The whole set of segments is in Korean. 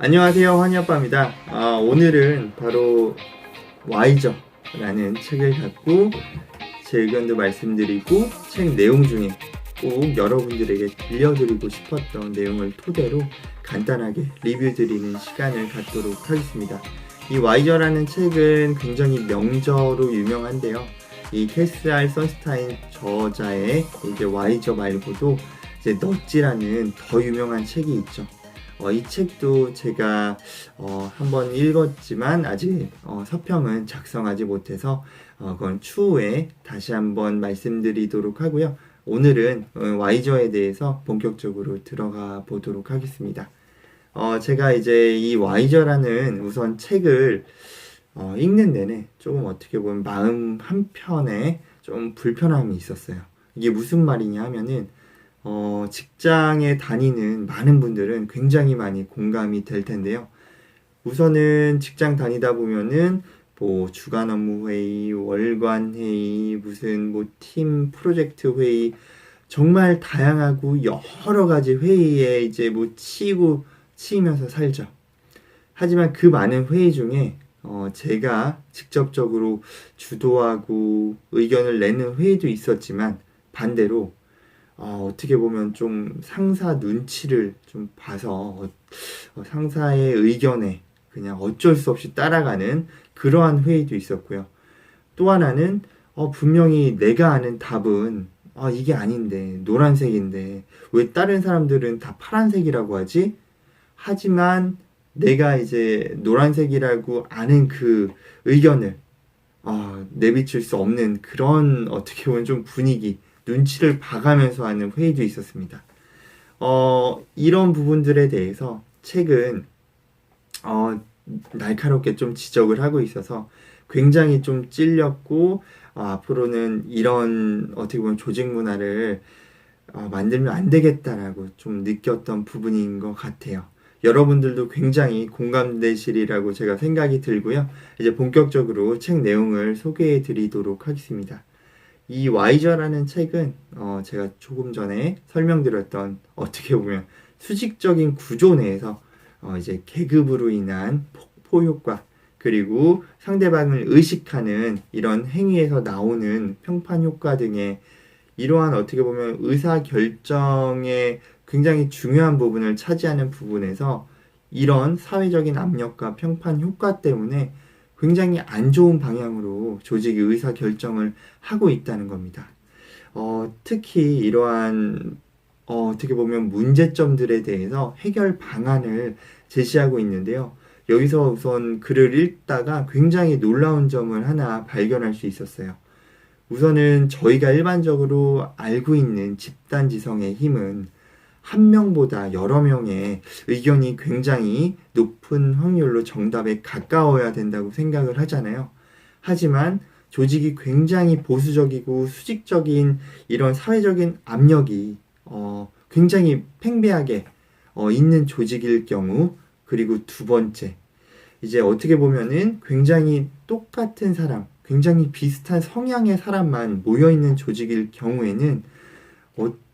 안녕하세요, 환희아빠입니다. 오늘은 바로 와이저라는 책을 갖고 제 의견도 말씀드리고 책 내용 중에 꼭 여러분들에게 들려드리고 싶었던 내용을 토대로 간단하게 리뷰 드리는 시간을 갖도록 하겠습니다. 이 와이저라는 책은 굉장히 명저로 유명한데요. 이 캐스.R. 선스타인 저자의 이제 와이저 말고도 이제 넛지라는 더 유명한 책이 있죠. 이 책도 제가 한번 읽었지만 아직 서평은 작성하지 못해서 그건 추후에 다시 한번 말씀드리도록 하고요. 오늘은 와이저에 대해서 본격적으로 들어가 보도록 하겠습니다. 제가 이제 이 와이저라는 우선 책을 읽는 내내 조금 어떻게 보면 마음 한편에 좀 불편함이 있었어요. 이게 무슨 말이냐 하면은 직장에 다니는 많은 분들은 굉장히 많이 공감이 될 텐데요. 우선은 직장 다니다 보면은 뭐 주간 업무 회의, 월간 회의, 무슨 뭐 팀 프로젝트 회의, 정말 다양하고 여러 가지 회의에 이제 뭐 치이면서 살죠. 하지만 그 많은 회의 중에 제가 직접적으로 주도하고 의견을 내는 회의도 있었지만 반대로 어떻게 보면 좀 상사 눈치를 좀 봐서 상사의 의견에 그냥 어쩔 수 없이 따라가는 그러한 회의도 있었고요. 또 하나는 분명히 내가 아는 답은 이게 아닌데 노란색인데 왜 다른 사람들은 다 파란색이라고 하지? 하지만 내가 이제 노란색이라고 아는 그 의견을 내비칠 수 없는 그런 어떻게 보면 좀 분위기, 눈치를 봐가면서 하는 회의도 있었습니다. 이런 부분들에 대해서 책은 날카롭게 좀 지적을 하고 있어서 굉장히 좀 찔렸고 앞으로는 이런 어떻게 보면 조직 문화를 만들면 안 되겠다라고 좀 느꼈던 부분인 것 같아요. 여러분들도 굉장히 공감되시리라고 제가 생각이 들고요. 이제 본격적으로 책 내용을 소개해 드리도록 하겠습니다. 이 와이저라는 책은 제가 조금 전에 설명드렸던 어떻게 보면 수직적인 구조 내에서 이제 계급으로 인한 폭포 효과 그리고 상대방을 의식하는 이런 행위에서 나오는 평판 효과 등의 이러한 어떻게 보면 의사 결정에 굉장히 중요한 부분을 차지하는 부분에서 이런 사회적인 압력과 평판 효과 때문에 굉장히 안 좋은 방향으로 조직이 의사 결정을 하고 있다는 겁니다. 특히 이러한 어떻게 보면 문제점들에 대해서 해결 방안을 제시하고 있는데요. 여기서 우선 글을 읽다가 굉장히 놀라운 점을 하나 발견할 수 있었어요. 우선은 저희가 일반적으로 알고 있는 집단 지성의 힘은 한 명보다 여러 명의 의견이 굉장히 높은 확률로 정답에 가까워야 된다고 생각을 하잖아요. 하지만 조직이 굉장히 보수적이고 수직적인 이런 사회적인 압력이 굉장히 팽배하게 있는 조직일 경우, 그리고 두 번째, 이제 어떻게 보면은 굉장히 똑같은 사람, 굉장히 비슷한 성향의 사람만 모여있는 조직일 경우에는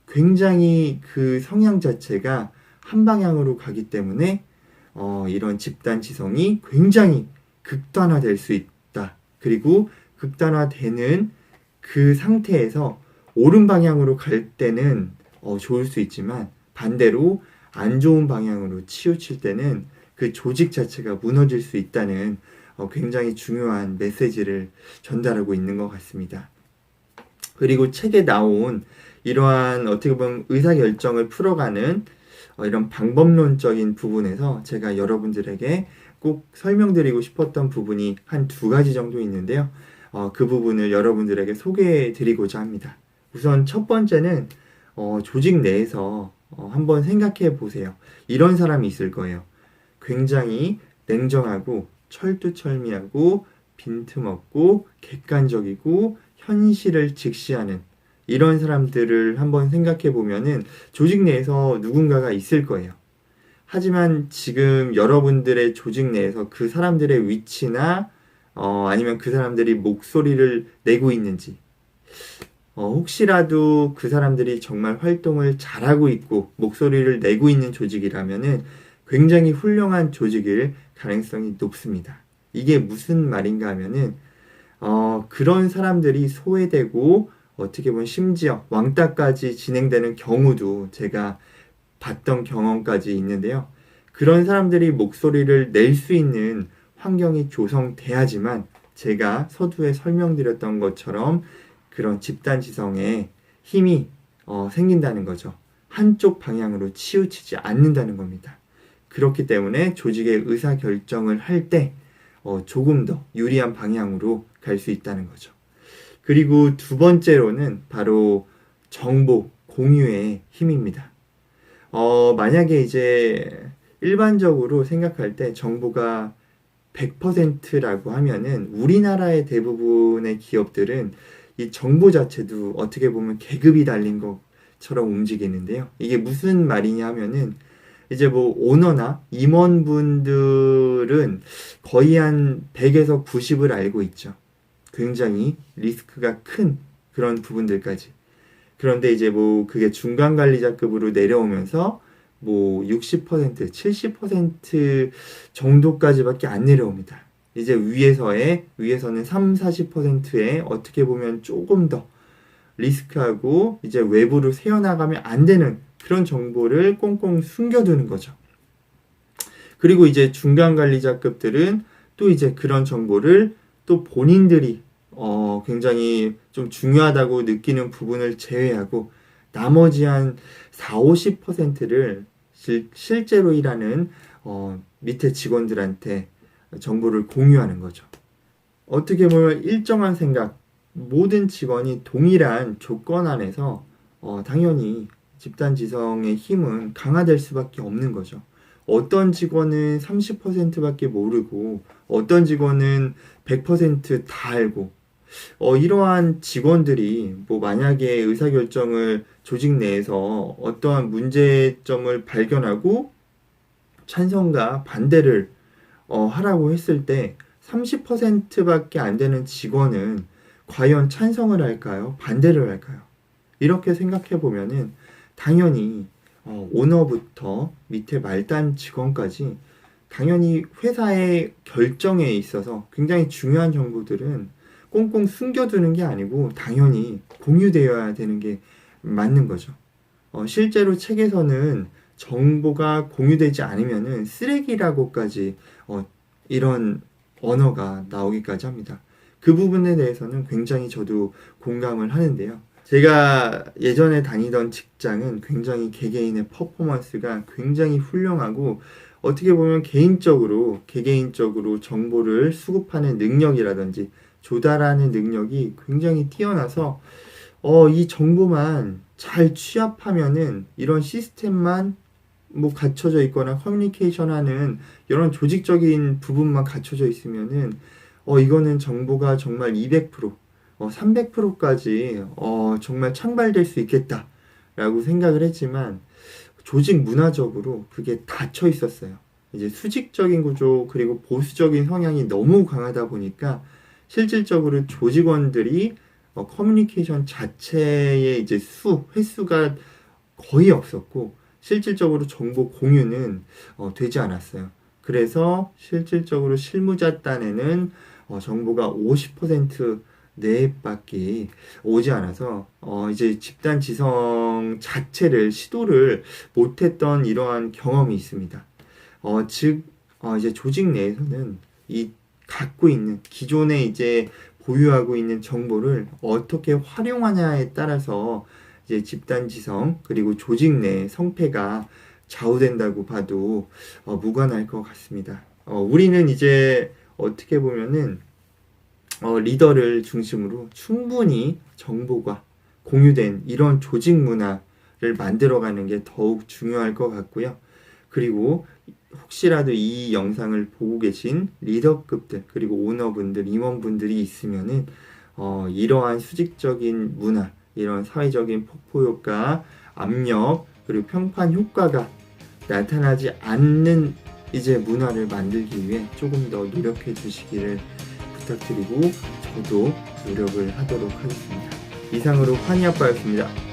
굉장히 그 성향 자체가 한 방향으로 가기 때문에 이런 집단 지성이 굉장히 극단화될 수 있다. 그리고 극단화되는 그 상태에서 옳은 방향으로 갈 때는 좋을 수 있지만 반대로 안 좋은 방향으로 치우칠 때는 그 조직 자체가 무너질 수 있다는 굉장히 중요한 메시지를 전달하고 있는 것 같습니다. 그리고 책에 나온 이러한 어떻게 보면 의사결정을 풀어가는 이런 방법론적인 부분에서 제가 여러분들에게 꼭 설명드리고 싶었던 부분이 한 두 가지 정도 있는데요. 그 부분을 여러분들에게 소개해 드리고자 합니다. 우선 첫 번째는 조직 내에서 한번 생각해 보세요. 이런 사람이 있을 거예요. 굉장히 냉정하고 철두철미하고 빈틈없고 객관적이고 현실을 직시하는 이런 사람들을 한번 생각해 보면은 조직 내에서 누군가가 있을 거예요. 하지만 지금 여러분들의 조직 내에서 그 사람들의 위치나 아니면 그 사람들이 목소리를 내고 있는지 혹시라도 그 사람들이 정말 활동을 잘하고 있고 목소리를 내고 있는 조직이라면은 굉장히 훌륭한 조직일 가능성이 높습니다. 이게 무슨 말인가 하면은 그런 사람들이 소외되고 어떻게 보면 심지어 왕따까지 진행되는 경우도 제가 봤던 경험까지 있는데요. 그런 사람들이 목소리를 낼 수 있는 환경이 조성돼야지만 제가 서두에 설명드렸던 것처럼 그런 집단 지성에 힘이 생긴다는 거죠. 한쪽 방향으로 치우치지 않는다는 겁니다. 그렇기 때문에 조직의 의사결정을 할 때 조금 더 유리한 방향으로 갈 수 있다는 거죠. 그리고 두 번째로는 바로 정보 공유의 힘입니다. 만약에 이제 일반적으로 생각할 때 정보가 100%라고 하면은 우리나라의 대부분의 기업들은 이 정보 자체도 어떻게 보면 계급이 달린 것처럼 움직이는데요. 이게 무슨 말이냐 하면은 이제 뭐 오너나 임원분들은 거의 한 100에서 90을 알고 있죠. 굉장히 리스크가 큰 그런 부분들까지. 그런데 이제 뭐 그게 중간 관리자급으로 내려오면서 뭐 60%, 70% 정도까지밖에 안 내려옵니다. 이제 위에서는 3, 40%에 어떻게 보면 조금 더 리스크하고 이제 외부로 새어나가면 안 되는 그런 정보를 꽁꽁 숨겨두는 거죠. 그리고 이제 중간 관리자급들은 또 이제 그런 정보를 또 본인들이 굉장히 좀 중요하다고 느끼는 부분을 제외하고 나머지 한 4, 50%를 실제로 일하는 밑에 직원들한테 정보를 공유하는 거죠. 어떻게 보면 일정한 생각, 모든 직원이 동일한 조건 안에서 당연히 집단지성의 힘은 강화될 수밖에 없는 거죠. 어떤 직원은 30%밖에 모르고 어떤 직원은 100%다 알고 이러한 직원들이 뭐 만약에 의사결정을 조직 내에서 어떠한 문제점을 발견하고 찬성과 반대를 하라고 했을 때 30%밖에 안 되는 직원은 과연 찬성을 할까요? 반대를 할까요? 이렇게 생각해 보면은 당연히 오너부터 밑에 말단 직원까지 당연히 회사의 결정에 있어서 굉장히 중요한 정보들은 꽁꽁 숨겨두는 게 아니고 당연히 공유되어야 되는 게 맞는 거죠. 실제로 책에서는 정보가 공유되지 않으면은 쓰레기라고까지 이런 언어가 나오기까지 합니다. 그 부분에 대해서는 굉장히 저도 공감을 하는데요. 제가 예전에 다니던 직장은 굉장히 개개인의 퍼포먼스가 굉장히 훌륭하고 어떻게 보면 개개인적으로 정보를 수급하는 능력이라든지 조달하는 능력이 굉장히 뛰어나서 이 정보만 잘 취합하면은 이런 시스템만 뭐 갖춰져 있거나 커뮤니케이션 하는 이런 조직적인 부분만 갖춰져 있으면은 이거는 정보가 정말 200%, 300%까지 정말 창발될 수 있겠다라고 생각을 했지만 조직 문화적으로 그게 닫혀 있었어요. 이제 수직적인 구조 그리고 보수적인 성향이 너무 강하다 보니까 실질적으로 조직원들이 커뮤니케이션 자체의 이제 횟수가 거의 없었고 실질적으로 정보 공유는 되지 않았어요. 그래서 실질적으로 실무자 딴에는 정보가 50% 내밖에 오지 않아서 이제 집단 지성 자체를 시도를 못했던 이러한 경험이 있습니다. 즉 이제 조직 내에서는 이 갖고 있는 기존에 이제 보유하고 있는 정보를 어떻게 활용하냐에 따라서 이제 집단 지성 그리고 조직 내 성패가 좌우된다고 봐도 무관할 것 같습니다. 우리는 이제 어떻게 보면은 리더를 중심으로 충분히 정보가 공유된 이런 조직 문화를 만들어가는 게 더욱 중요할 것 같고요. 그리고 혹시라도 이 영상을 보고 계신 리더급들 그리고 오너분들, 임원분들이 있으면은 이러한 수직적인 문화, 이런 사회적인 폭포효과, 압력 그리고 평판 효과가 나타나지 않는 이제 문화를 만들기 위해 조금 더 노력해 주시기를 부탁드리고 저도 노력을 하도록 하겠습니다. 이상으로 환희아빠였습니다.